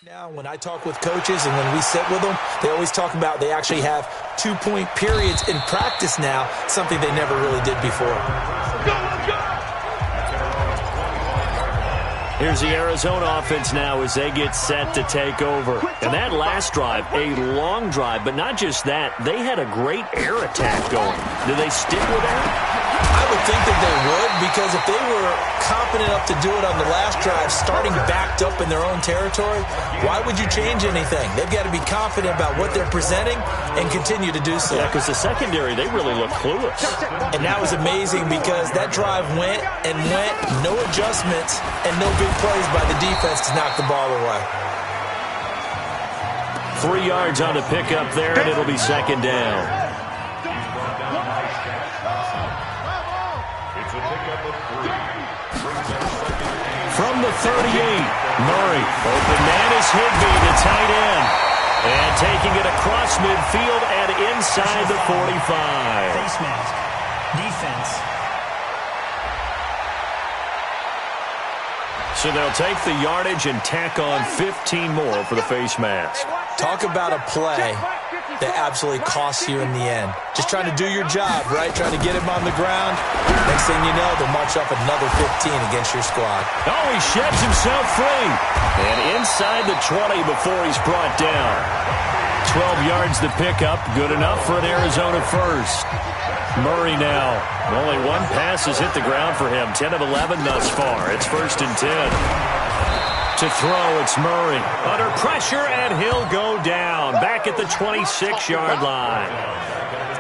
Now, when I talk with coaches and when we sit with them, they always talk about they actually have 2-point periods in practice now, something they never really did before. Here's the Arizona offense now as they get set to take over. And that last drive, a long drive, but not just that. They had a great air attack going. Do they stick with that? I would think that they would, because if they were confident enough to do it on the last drive, starting backed up in their own territory, why would you change anything? They've got to be confident about what they're presenting and continue to do so. Yeah, because the secondary, they really look clueless. And that was amazing because that drive went and went, no adjustments, and no big plays by the defense to knock the ball away. 3 yards on the pickup there, and it'll be second down. From the 38, Murray. Open man is Higbee, the tight end. And taking it across midfield and inside the 45. Face mask. Defense. So they'll take the yardage and tack on 15 more for the face mask. Talk about a play that absolutely costs you in the end. Just trying to do your job, right? Trying to get him on the ground. Next thing you know, they'll march up another 15 against your squad. Oh, he sheds himself free. And inside the 20 before he's brought down. 12 yards the pickup. Good enough for an Arizona first. Murray now. Only one pass has hit the ground for him. 10 of 11 thus far. It's 1st and 10. To throw, it's Murray. Under pressure, and he'll go down. Back at the 26-yard line.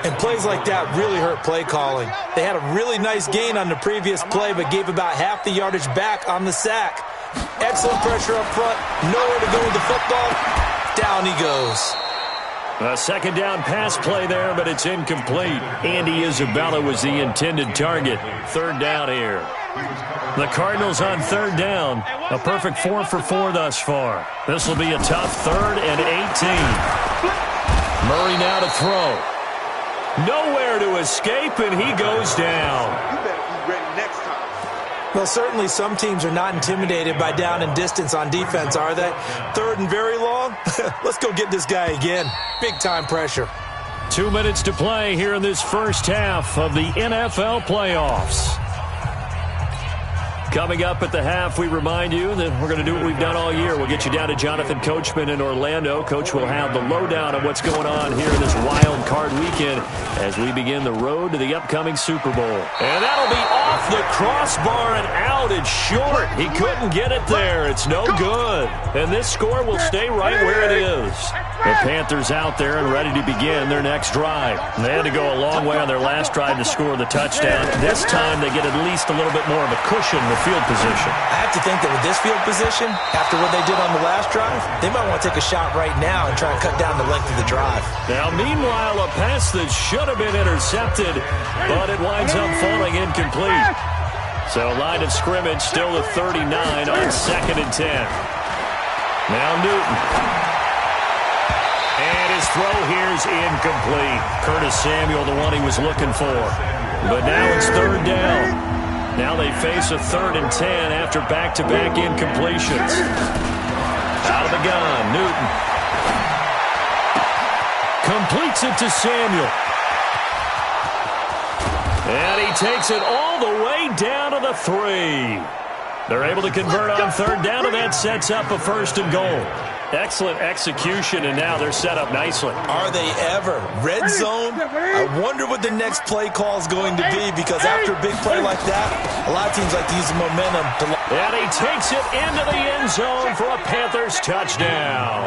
And plays like that really hurt play calling. They had a really nice gain on the previous play, but gave about half the yardage back on the sack. Excellent pressure up front. Nowhere to go with the football. Down he goes. A second down pass play there, but it's incomplete. Andy Isabella was the intended target. 3rd down here. The Cardinals on 3rd down. A perfect 4 for 4 thus far. This will be a tough 3rd and 18. Murray now to throw. Nowhere to escape, and he goes down. You better be ready next time. Well, certainly some teams are not intimidated by down and distance on defense, are they? 3rd and very long? Let's go get this guy again. Big-time pressure. 2 minutes to play here in this first half of the NFL playoffs. Coming up at the half, we remind you that we're going to do what we've done all year. We'll get you down to Jonathan Coachman in Orlando. Coach will have the lowdown on what's going on here in this wild card weekend as we begin the road to the upcoming Super Bowl. And that'll be off the crossbar and out. It's short. He couldn't get it there. It's no good. And this score will stay right where it is. The Panthers out there and ready to begin their next drive. And they had to go a long way on their last drive to score the touchdown. This time they get at least a little bit more of a cushion with field position. I have to think that with this field position, after what they did on the last drive, they might want to take a shot right now and try and cut down the length of the drive. Now, meanwhile, a pass that should have been intercepted, but it winds up falling incomplete. So, line of scrimmage still at 39 on 2nd and 10. Now Newton. And his throw here's incomplete. Curtis Samuel, the one he was looking for. But now it's 3rd down. Now they face a 3rd and 10 after back-to-back incompletions. Out of the gun, Newton. Completes it to Samuel. And he takes it all the way down to the 3. They're able to convert on 3rd down, and that sets up a 1st and goal. Excellent execution, and now they're set up nicely. Are they ever? Red zone? I wonder what the next play call is going to be, because after a big play like that, a lot of teams like to use the momentum to... And he takes it into the end zone for a Panthers touchdown.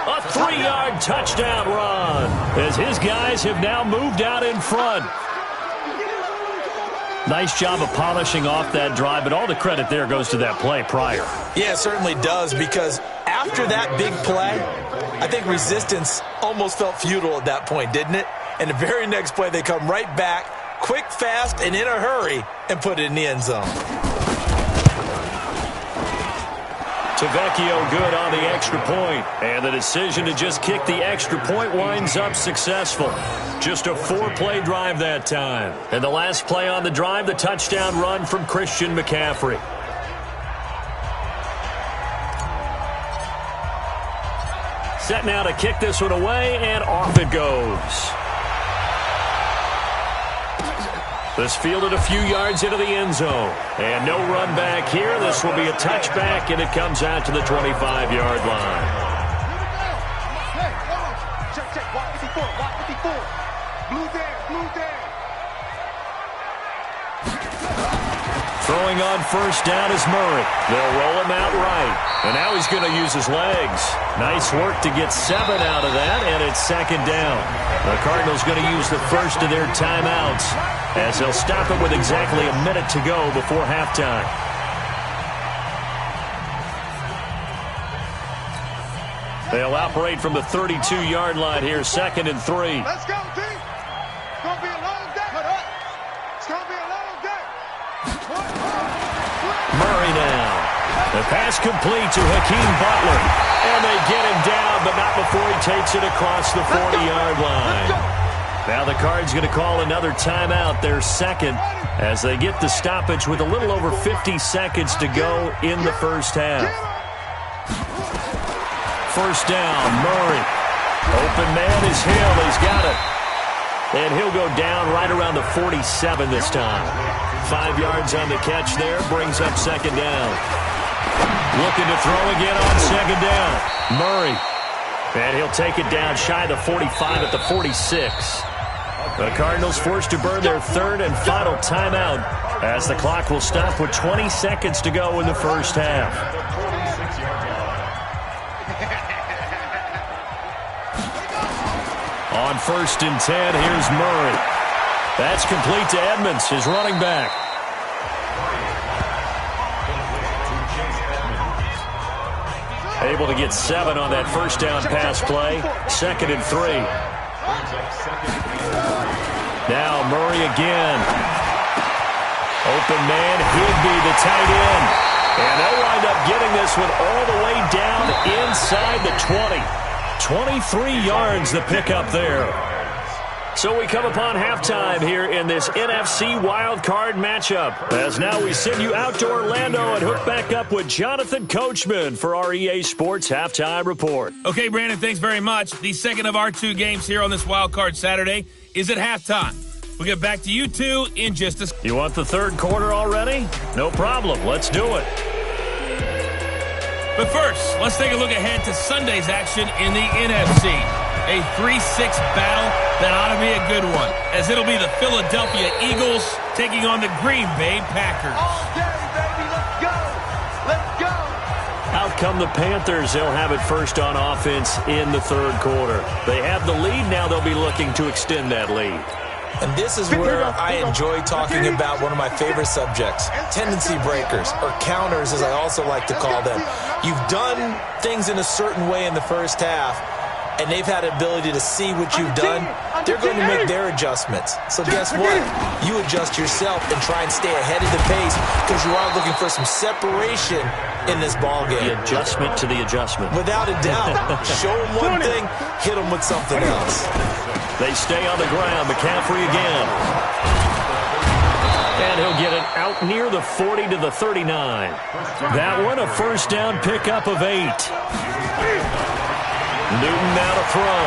A 3-yard touchdown run as his guys have now moved out in front. Nice job of polishing off that drive, but all the credit there goes to that play prior. Yeah, it certainly does, because after that big play, I think resistance almost felt futile at that point, didn't it? And the very next play, they come right back, quick, fast, and in a hurry, and put it in the end zone. Tavecchio good on the extra point, and the decision to just kick the extra point winds up successful. Just a 4-play drive that time. And the last play on the drive, the touchdown run from Christian McCaffrey. set now to kick this one away, and off it goes. This fielded a few yards into the end zone. And no run back here. This will be a touchback, and it comes out to the 25-yard line. Check. Walk 54. Blue there. Throwing on first down is Murray. They'll roll him out right. And now he's going to use his legs. Nice work to get 7 out of that, and it's second down. The Cardinals going to use the first of their timeouts as they'll stop it with exactly a minute to go before halftime. They'll operate from the 32-yard line here, 2nd and 3. Let's go, team. It's going to be a long day. It's going to be a long day. Murray now. The pass complete to Hakeem Butler. And they get him down, but not before he takes it across the 40-yard line. Now the Cards going to call another timeout, their second, as they get the stoppage with a little over 50 seconds to go in the first half. First down, Murray. Open man is Hill. He's got it. And he'll go down right around the 47 this time. 5 yards on the catch there, brings up second down. Looking to throw again on second down. Murray. And he'll take it down shy of the 45 at the 46. The Cardinals forced to burn their third and final timeout as the clock will stop with 20 seconds to go in the first half. On 1st and 10, here's Murray. That's complete to Edmonds, his running back. Able to get 7 on that first down pass play. 2nd and 3. Now Murray again. Open man, Higby, the tight end. And they'll wind up getting this one all the way down inside the 20. 23 yards the pickup there. So we come upon halftime here in this NFC wildcard matchup. As now we send you out to Orlando and hook back up with Jonathan Coachman for our EA Sports Halftime Report. Okay, Brandon, thanks very much. The second of our 2 games here on this wildcard Saturday is at halftime. We'll get back to you two in just a second. You want the third quarter already? No problem. Let's do it. But first, let's take a look ahead to Sunday's action in the NFC. A 3-6 battle that ought to be a good one, as it'll be the Philadelphia Eagles taking on the Green Bay Packers. Okay, baby, let's go. Let's go. Out come the Panthers. They'll have it first on offense in the third quarter. They have the lead. Now they'll be looking to extend that lead. And this is where I enjoy talking about one of my favorite subjects, tendency breakers, or counters as I also like to call them. You've done things in a certain way in the first half, and they've had an ability to see what you've done. They're going to make their adjustments. So guess what? You adjust yourself and try and stay ahead of the pace because you are looking for some separation in this ballgame. The adjustment to the adjustment. Without a doubt. Show them one thing, hit them with something else. They stay on the ground. McCaffrey again. And he'll get it out near the 40 to the 39. That one, a first down pickup of 8. Newton now to throw.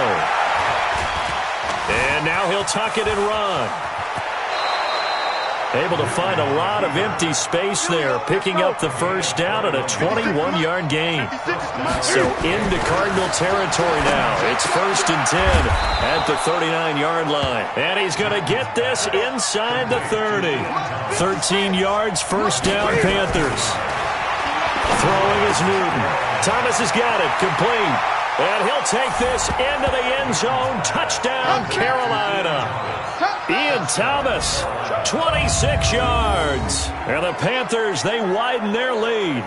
And now he'll tuck it and run. Able to find a lot of empty space there, picking up the first down at a 21-yard gain. So into Cardinal territory now. It's 1st and 10 at the 39-yard line. And he's going to get this inside the 30. 13 yards, first down, Panthers. Throwing is Newton. Thomas has got it, complete. And he'll take this into the end zone. Touchdown, Carolina. Ian Thomas, 26 yards. And the Panthers, they widen their lead.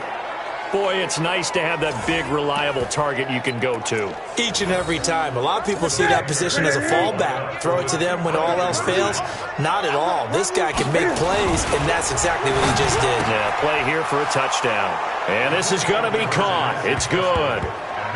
Boy, it's nice to have that big, reliable target you can go to. Each and every time. A lot of people see that position as a fallback. Throw it to them when all else fails. Not at all. This guy can make plays, and that's exactly what he just did. Yeah, play here for a touchdown. And this is going to be caught. It's good.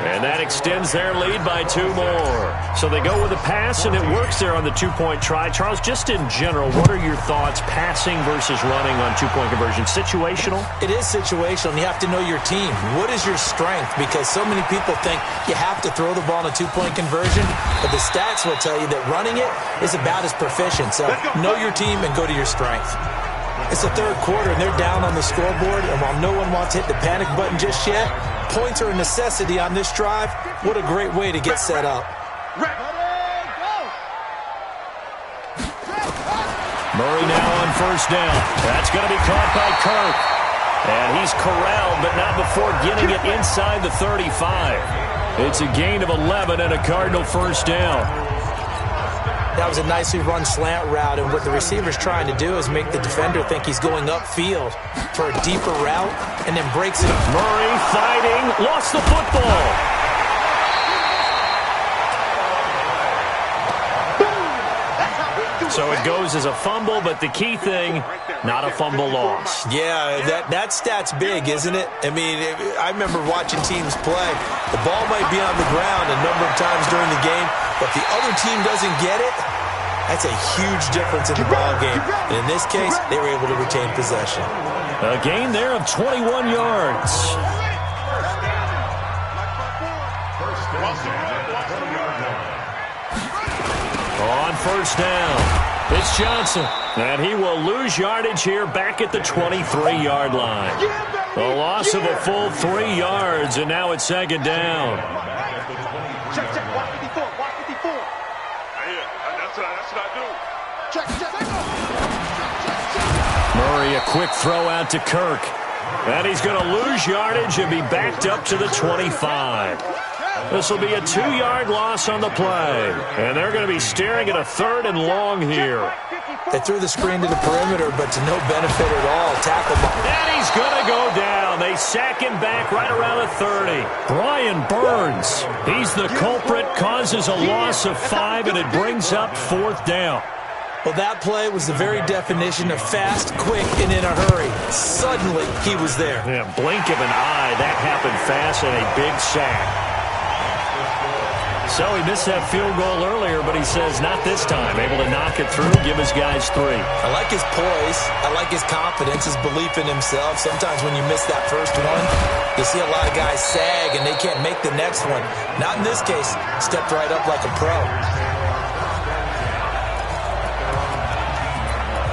And that extends their lead by 2 more. So they go with a pass, and it works there on the 2-point try. Charles, just in general, what are your thoughts passing versus running on 2-point conversion? Situational? It is situational, and you have to know your team. What is your strength? Because so many people think you have to throw the ball in a 2-point conversion, but the stats will tell you that running it is about as proficient. So know your team and go to your strength. It's the third quarter, and they're down on the scoreboard, and while no one wants to hit the panic button just yet, points are a necessity on this drive. What a great way to get set up. Murray now on first down. That's going to be caught by Kirk. And he's corralled, but not before getting it inside the 35. It's a gain of 11 and a Cardinal first down. That was a nicely run slant route, and what the receiver's trying to do is make the defender think he's going upfield for a deeper route and then breaks it up. Murray fighting, lost the football. So it goes as a fumble, but the key thing, not a fumble loss. Yeah, that stat's big, isn't it? I mean, I remember watching teams play. The ball might be on the ground a number of times during the game, but if the other team doesn't get it, that's a huge difference in the ball game. And in this case, they were able to retain possession. A gain there of 21 yards. On first down, it's Johnson. And he will lose yardage here back at the 23-yard line. A loss of a full 3 yards, and now it's second down. Check, watch 54, watch 54. That's what I do. Check. Murray, a quick throw out to Kirk. And he's going to lose yardage and be backed up to the 25. This will be a 2-yard loss on the play. And they're going to be staring at a 3rd and long here. They threw the screen to the perimeter, but to no benefit at all. Tackle ball. And he's going to go down. They sack him back right around the 30. Brian Burns, he's the culprit, causes a loss of 5, and it brings up 4th down. Well, that play was the very definition of fast, quick, and in a hurry. Suddenly, he was there. Yeah, blink of an eye. That happened fast and a big sack. So he missed that field goal earlier, but he says not this time. Able to knock it through, give his guys 3. I like his poise. I like his confidence, his belief in himself. Sometimes when you miss that first one, you see a lot of guys sag and they can't make the next one. Not in this case. Stepped right up like a pro.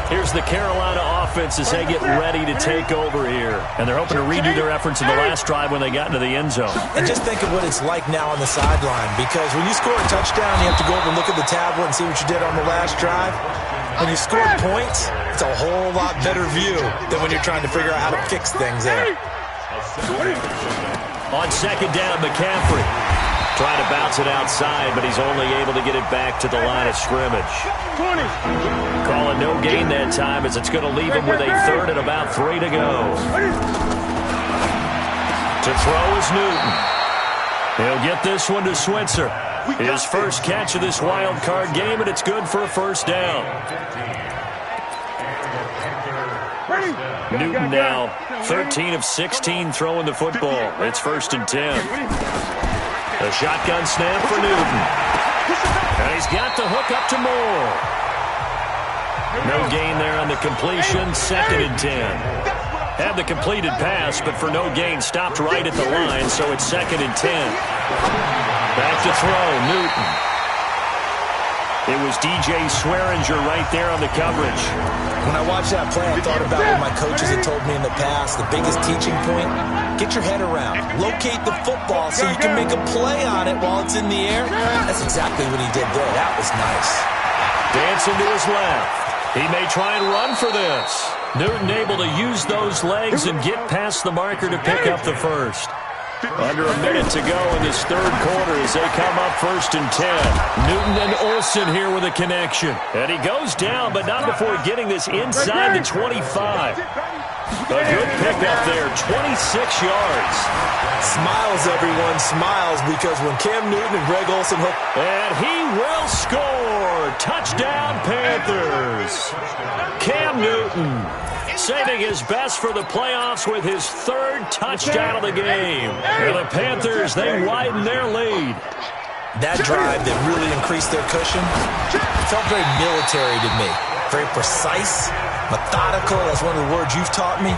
Here's the Carolina offense as they get ready to take over here. And they're hoping to redo their efforts in the last drive when they got into the end zone. And just think of what it's like now on the sideline, because when you score a touchdown, you have to go over and look at the tablet and see what you did on the last drive. When you score points, it's a whole lot better view than when you're trying to figure out how to fix things there. On second down, McCaffrey trying to bounce it outside, but he's only able to get it back to the line of scrimmage. Call it no gain that time, as it's going to leave him with a 3rd and about 3 to go. To throw is Newton. He'll get this one to Switzer. His first catch of this wild card game, and it's good for a first down. Newton now 13 of 16 throwing the football. It's 1st and 10. A shotgun snap for Newton. And he's got the hook up to Moore. No gain there on the completion. 2nd and 10. Had the completed pass, but for no gain, stopped right at the line, so it's 2nd and 10. Back to throw, Newton. It was DJ Swearinger right there on the coverage. When I watched that play, I thought about what my coaches had told me in the past. The biggest teaching point, get your head around. Locate the football so you can make a play on it while it's in the air. That's exactly what he did there. That was nice. Dancing to his left. He may try and run for this. Newton able to use those legs and get past the marker to pick up the first. Under a minute to go in this 3rd quarter as they come up 1st and 10. Newton and Olsen here with a connection. And he goes down, but not before getting this inside the 25. A good pickup there, 26 yards. Smiles, everyone, smiles, because when Cam Newton and Greg Olsen hook. And he will score. Touchdown, Panthers. Cam Newton saving his best for the playoffs with his third touchdown of the game. And the Panthers, they widen their lead. That drive that really increased their cushion felt very military to me. Very precise, methodical. That's one of the words you've taught me.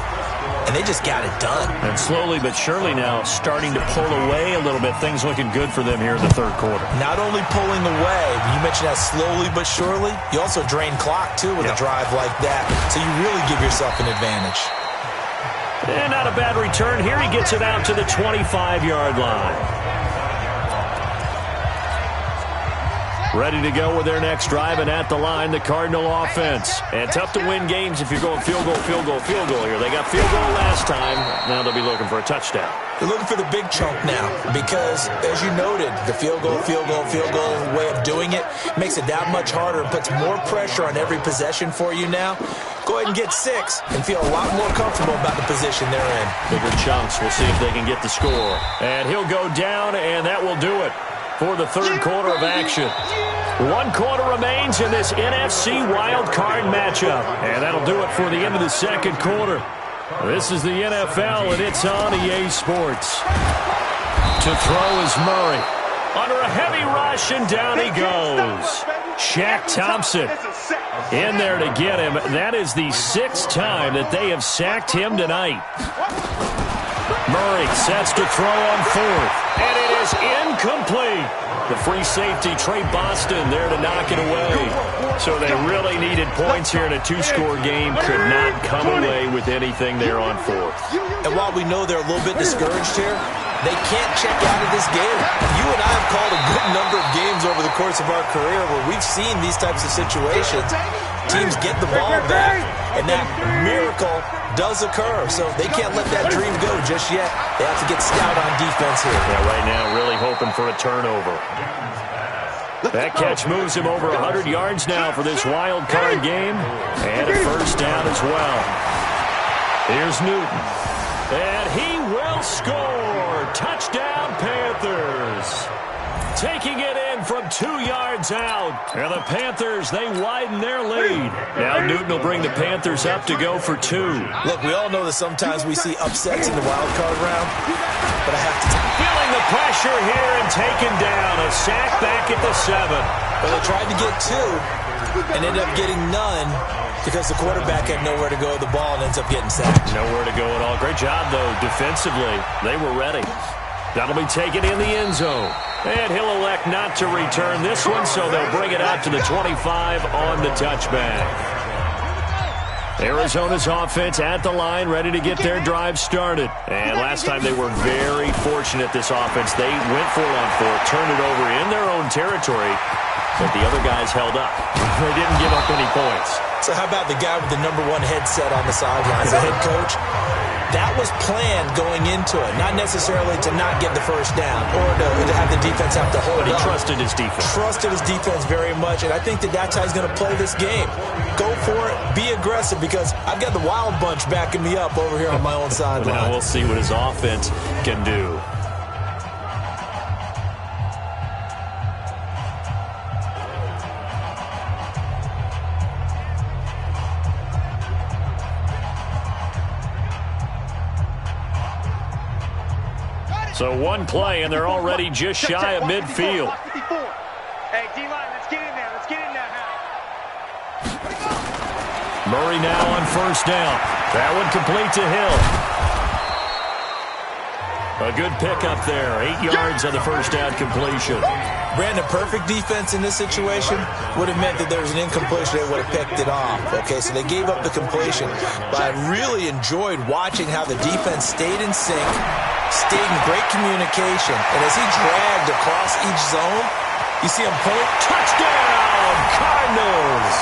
And they just got it done. And slowly but surely now starting to pull away a little bit. Things looking good for them here in the third quarter. Not only pulling away, but you mentioned that slowly but surely. You also drain clock, too, with a drive like that. So you really give yourself an advantage. And not a bad return here. He gets it out to the 25-yard line. Ready to go with their next drive, and at the line, the Cardinal offense. And tough to win games if you're going field goal, field goal, field goal here. They got field goal last time. Now they'll be looking for a touchdown. They're looking for the big chunk now because, as you noted, the field goal way of doing it makes it that much harder and puts more pressure on every possession for you now. Go ahead and get 6 and feel a lot more comfortable about the position they're in. Bigger chunks. We'll see if they can get the score. And he'll go down, and that will do it for the third quarter of action. 1 quarter remains in this NFC wildcard matchup. And that'll do it for the end of the second quarter. This is the NFL, and it's on EA Sports. To throw is Murray. Under a heavy rush, and down he goes. Shaq Thompson in there to get him. That is the 6th time that they have sacked him tonight. Murray sets to throw on 4th, and it is incomplete. The free safety, Trey Boston, there to knock it away. So they really needed points here in a 2-score game. Could not come away with anything there on 4th. And while we know they're a little bit discouraged here, they can't check out of this game. You and I have called a good number of games over the course of our career where we've seen these types of situations. Teams get the ball back, and that miracle does occur. So they can't let that dream go just yet. They have to get stout on defense here. Yeah, right now really hoping for a turnover. That catch moves him over 100 yards now for this wild card game. And a first down as well. Here's Newton. And he will score. Touchdown, Panthers. Taking it in from 2 yards out. And the Panthers, they widen their lead. Now Newton will bring the Panthers up to go for 2. Look, we all know that sometimes we see upsets in the wild card round, but I have to feeling the pressure here and taken down. A sack back at the 7. Well, they tried to get 2 and ended up getting none because the quarterback had nowhere to go with the ball and ends up getting sacked. Nowhere to go at all. Great job, though, defensively. They were ready. That'll be taken in the end zone. And he'll elect not to return this one, so they'll bring it out to the 25 on the touchback. Arizona's offense at the line, ready to get their drive started. And last time they were very fortunate, this offense. They went for it on 4th, turned it over in their own territory, but the other guys held up. They didn't give up any points. So how about the guy with the #1 headset on the sidelines, the head coach? That was planned going into it, not necessarily to not get the first down or to have the defense have to hold But he up. trusted his defense. Trusted his defense very much, and I think that that's how he's going to play this game. Go for it, be aggressive, because I've got the wild bunch backing me up over here on my own sideline. Now we'll see what his offense can do. So 1 play, and they're already just shy of midfield. Hey, D-line, let's get in there. Let's get in there now. Murray now on first down. That one complete to Hill. A good pickup there. 8 yards on the first down completion. Brandon, perfect defense in this situation would have meant that there was an incompletion. They would have picked it off. Okay, so they gave up the completion. But I really enjoyed watching how the defense stayed in sync, stayed in great communication. And as he dragged across each zone, you see him point. Touchdown, Cardinals.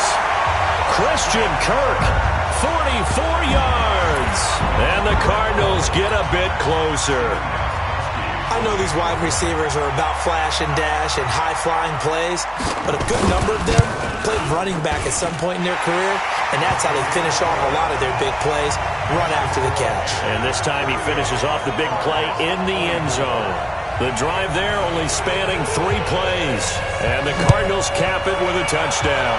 Christian Kirk, 44 yards. And the Cardinals get a bit closer. I know these wide receivers are about flash and dash and high-flying plays, but a good number of them played running back at some point in their career, and that's how they finish off a lot of their big plays, run after the catch. And this time he finishes off the big play in the end zone. The drive there only spanning 3 plays, and the Cardinals cap it with a touchdown.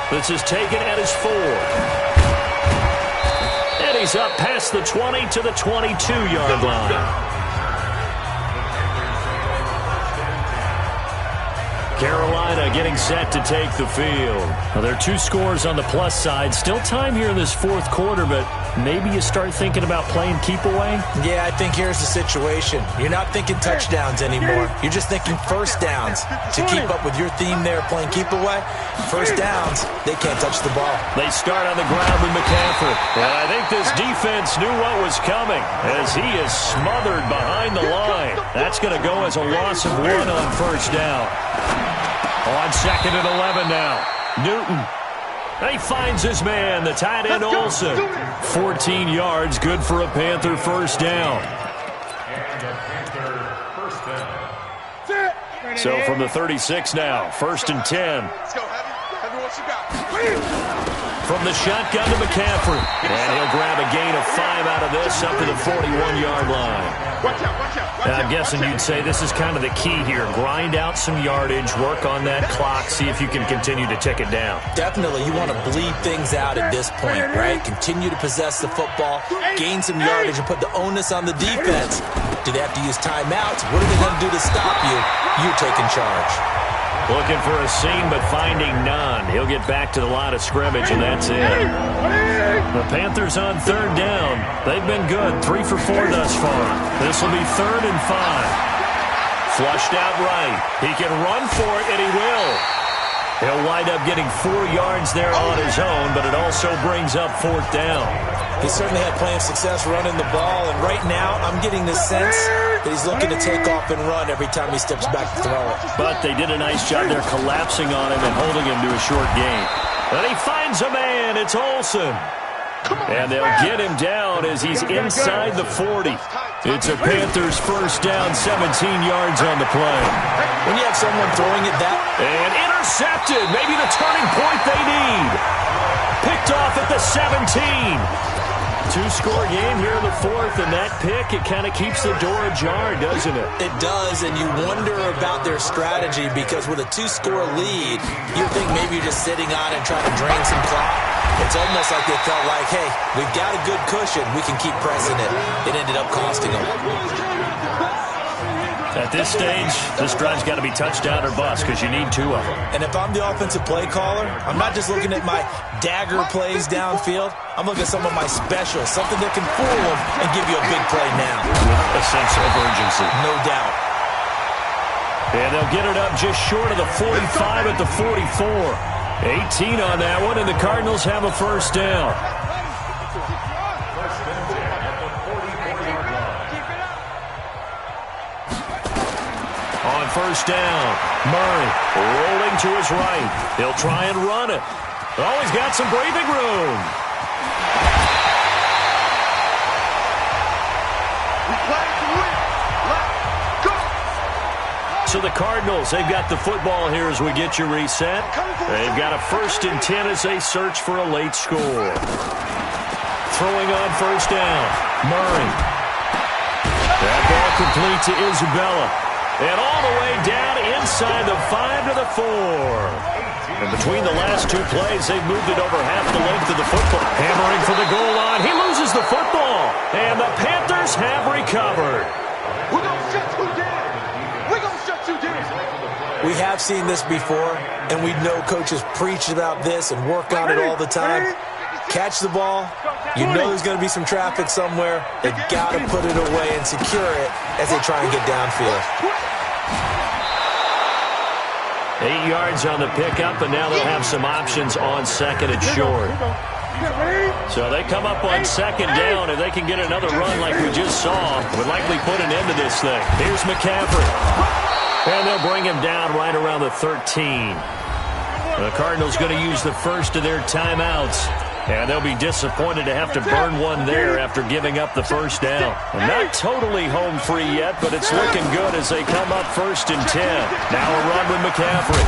This is taken at his 4. He's up past the 20 to the 22-yard line. Carolina getting set to take the field. Well, there are 2 scores on the plus side. Still time here in this fourth quarter, but maybe you start thinking about playing keep away? Yeah, I think here's the situation. You're not thinking touchdowns anymore. You're just thinking first downs. To keep up with your theme there, playing keep away, first downs, they can't touch the ball. They start on the ground with McCaffrey. And I think this defense knew what was coming as he is smothered behind the line. That's going to go as a loss of 1 on first down. On 2nd and 11 now. Newton. He finds his man, the tight end Olsen. 14 yards, good for a Panther first down. So from the 36 now, 1st and 10. Let's go, Heavy, what you got? From the shotgun to McCaffrey. And he'll grab a gain of 5 out of this up to the 41-yard line. Watch out. I'm guessing you'd say this is kind of the key here. Grind out some yardage, work on that clock, see if you can continue to tick it down. Definitely, you want to bleed things out at this point, right? Continue to possess the football, gain some yardage, and put the onus on the defense. Do they have to use timeouts? What are they going to do to stop you? You're taking charge. Looking for a seam, but finding none. He'll get back to the line of scrimmage, and that's it. The Panthers on 3rd down. They've been good, 3 for 4 thus far. This will be 3rd and 5. Flushed out right. He can run for it, and he will. He'll wind up getting 4 yards there on his own, but it also brings up 4th down. He certainly had plenty of success running the ball, and right now I'm getting the sense that he's looking to take off and run every time he steps back to throw it. But they did a nice job there collapsing on him and holding him to a short gain. And he finds a man. It's Olsen. And they'll get him down as he's inside the 40. It's a Panthers first down, 17 yards on the play. When you have someone throwing it that... And intercepted. Maybe the turning point they need. Picked off at the 17. 2-score game here in the 4th, and that pick, it kind of keeps the door ajar, doesn't it? It does, and you wonder about their strategy because with a 2-score lead, you think maybe you're just sitting on it and trying to drain some clock. It's almost like they felt like, hey, we've got a good cushion. We can keep pressing it. It ended up costing them. At this stage, this drive's got to be touchdown or bust because you need 2 of them. And if I'm the offensive play caller, I'm not just looking at my dagger plays downfield. I'm looking at some of my specials, something that can fool them and give you a big play now. With a sense of urgency. No doubt. And they'll get it up just short of the 45 at the 44. 18 on that one, and the Cardinals have a first down. On first down, Murray rolling to his right. He'll try and run it. Oh, he's got some breathing room. So the Cardinals, they've got the football here as we get you reset. They've got a 1st and 10 as they search for a late score. Throwing on first down, Murray. That ball complete to Isabella. And all the way down inside the 5 to the 4. And between the last 2 plays, they've moved it over half the length of the football. Hammering for the goal line. He loses the football. And the Panthers have recovered. We're going to shut you down. We're going to shut you down. We have seen this before, and we know coaches preach about this and work on it all the time. Catch the ball. You know there's going to be some traffic somewhere. They've got to put it away and secure it as they try and get downfield. 8 yards on the pickup, and now they'll have some options on 2nd and short. So they come up on 2nd down, and they can get another run like we just saw. Would likely put an end to this thing. Here's McCaffrey. And they'll bring him down right around the 13. The Cardinals going to use the first of their timeouts. And they'll be disappointed to have to burn one there after giving up the first down. And not totally home free yet, but it's looking good as they come up 1st and 10. Now a run with McCaffrey.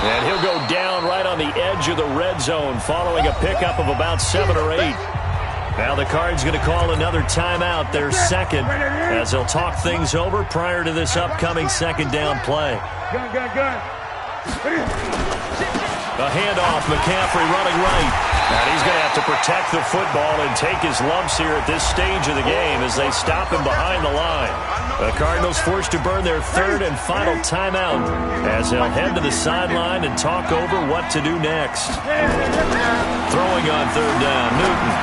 And he'll go down right on the edge of the red zone following a pickup of about 7 or 8. Now the Cards going to call another timeout, their 2nd, as they'll talk things over prior to this upcoming 2nd down play. A handoff, McCaffrey running right. And he's going to have to protect the football and take his lumps here at this stage of the game as they stop him behind the line. The Cardinals forced to burn their third and final timeout as they'll head to the sideline and talk over what to do next. Throwing on third down, Newton.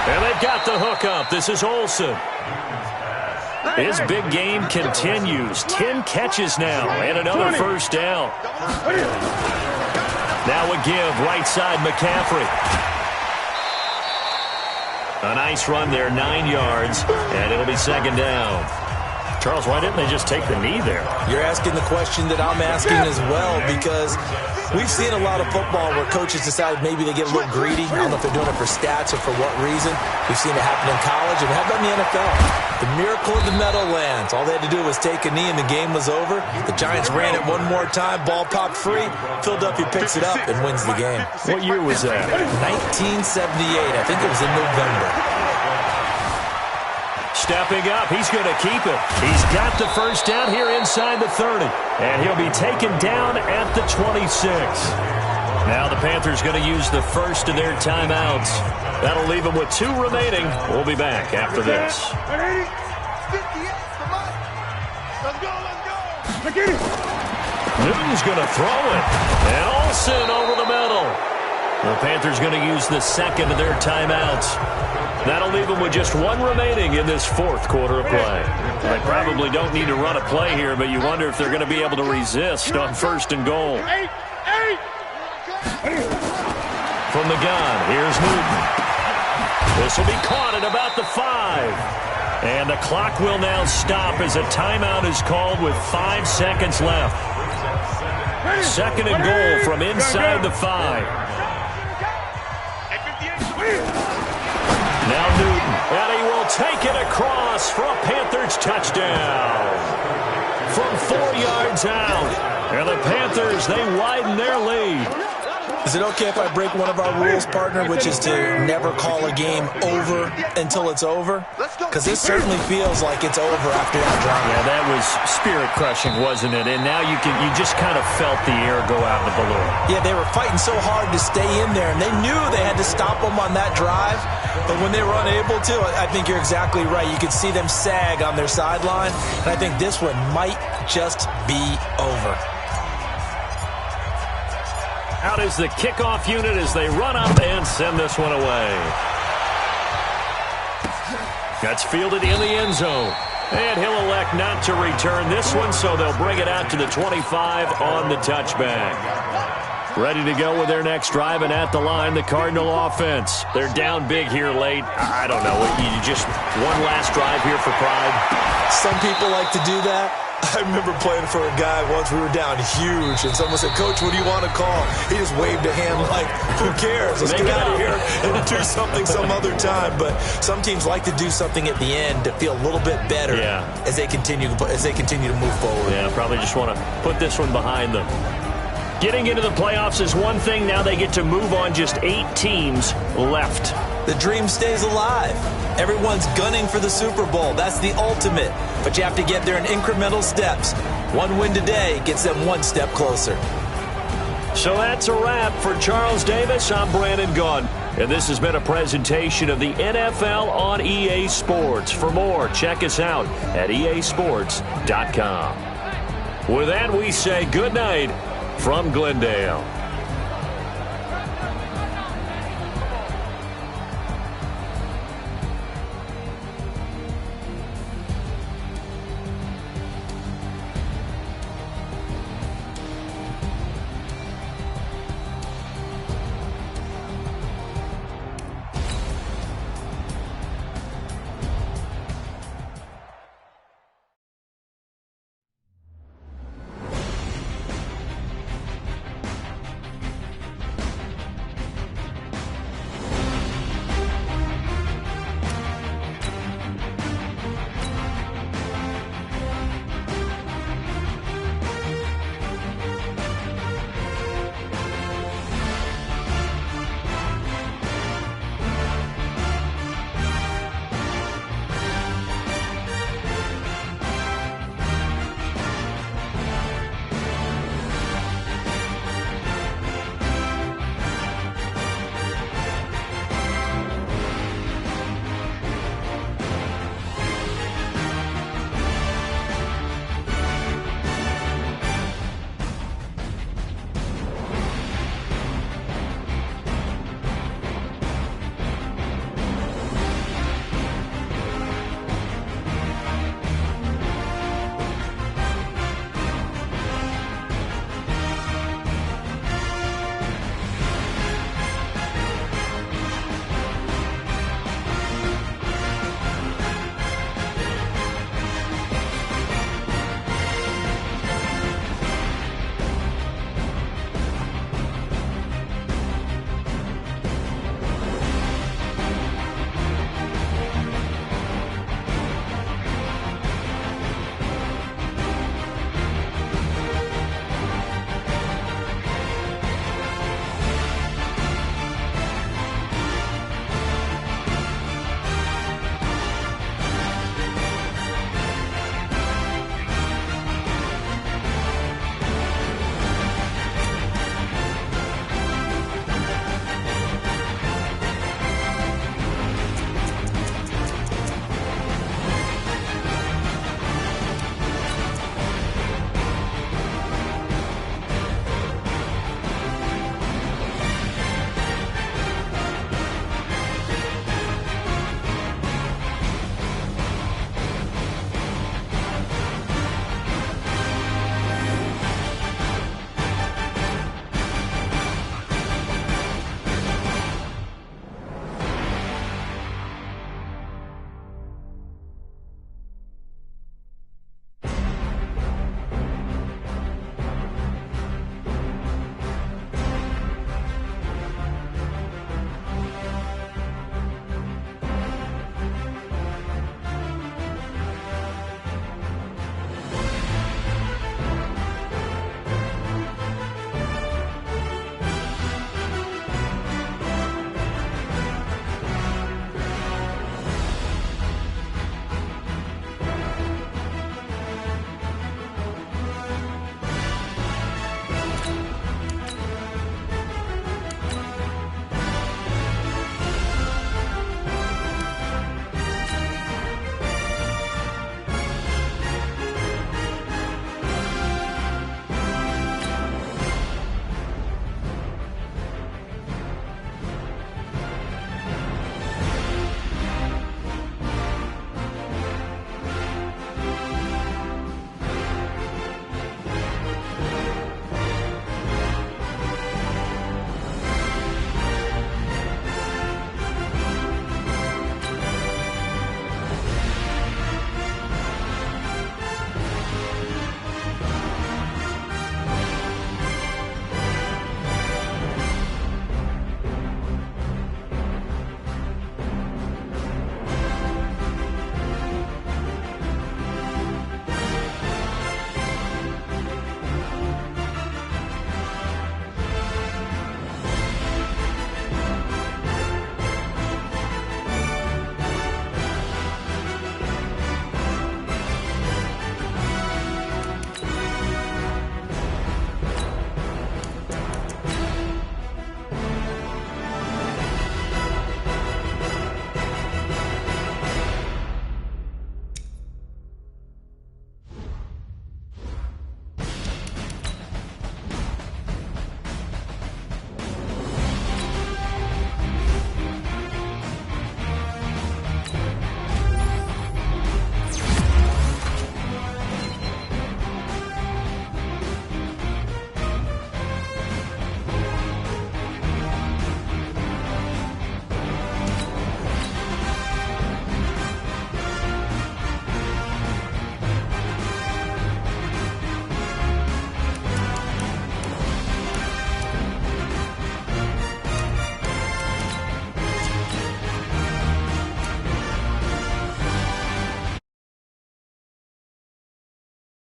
And they've got the hook up. This is Olsen. His big game continues. 10 catches now and another first down. Now a give, right side McCaffrey. A nice run there, 9 yards, and it'll be second down. Charles, why didn't they just take the knee there? You're asking the question that I'm asking as well, because we've seen a lot of football where coaches decide maybe they get a little greedy. I don't know if they're doing it for stats or for what reason. We've seen it happen in college, and how about in the NFL? The miracle of the Meadowlands. All they had to do was take a knee, and the game was over. The Giants ran it one more time. Ball popped free. Philadelphia picks it up and wins the game. What year was that? 1978. I think it was in November. Stepping up, he's going to keep it. He's got the first down here inside the 30. And he'll be taken down at the 26. Now the Panthers going to use the first of their timeouts. That'll leave them with 2 remaining. We'll be back after this. Newton's going to throw it. And Olsen over the middle. The Panthers going to use the second of their timeouts. That'll leave them with just 1 remaining in this fourth quarter of play. They probably don't need to run a play here, but you wonder if they're going to be able to resist on first and goal. From the gun, here's Newton. This will be caught at about the 5. And the clock will now stop as a timeout is called with 5 seconds left. Second and goal from inside the 5. Now Newton, and he will take it across for a Panthers touchdown. From 4 yards out. And the Panthers, they widen their lead. Is it okay if I break one of our rules, partner, which is to never call a game over until it's over? Because this certainly feels like it's over after that drive. Yeah, that was spirit-crushing, wasn't it? And now you just kind of felt the air go out the balloon. Yeah, they were fighting so hard to stay in there, and they knew they had to stop them on that drive. But when they were unable to, I think you're exactly right. You could see them sag on their sideline, and I think this one might just be over. Out is the kickoff unit as they run up and send this one away. That's fielded in the end zone. And he'll elect not to return this one, so they'll bring it out to the 25 on the touchback. Ready to go with their next drive, and at the line, the Cardinal offense. They're down big here late. I don't know. You just one last drive here for pride. Some people like to do that. I remember playing for a guy once. We were down huge, and someone said, "Coach, what do you want to call?" He just waved a hand like, "Who cares? Let's get out of here and do something some other time." But some teams like to do something at the end to feel a little bit better as they continue to move forward. Yeah, probably just want to put this one behind them. Getting into the playoffs is one thing. Now they get to move on. Just 8 teams left. The dream stays alive. Everyone's gunning for the Super Bowl. That's the ultimate. But you have to get there in incremental steps. One win today gets them 1 step closer. So that's a wrap for Charles Davis. I'm Brandon Gunn. And this has been a presentation of the NFL on EA Sports. For more, check us out at easports.com. With that, we say good night from Glendale.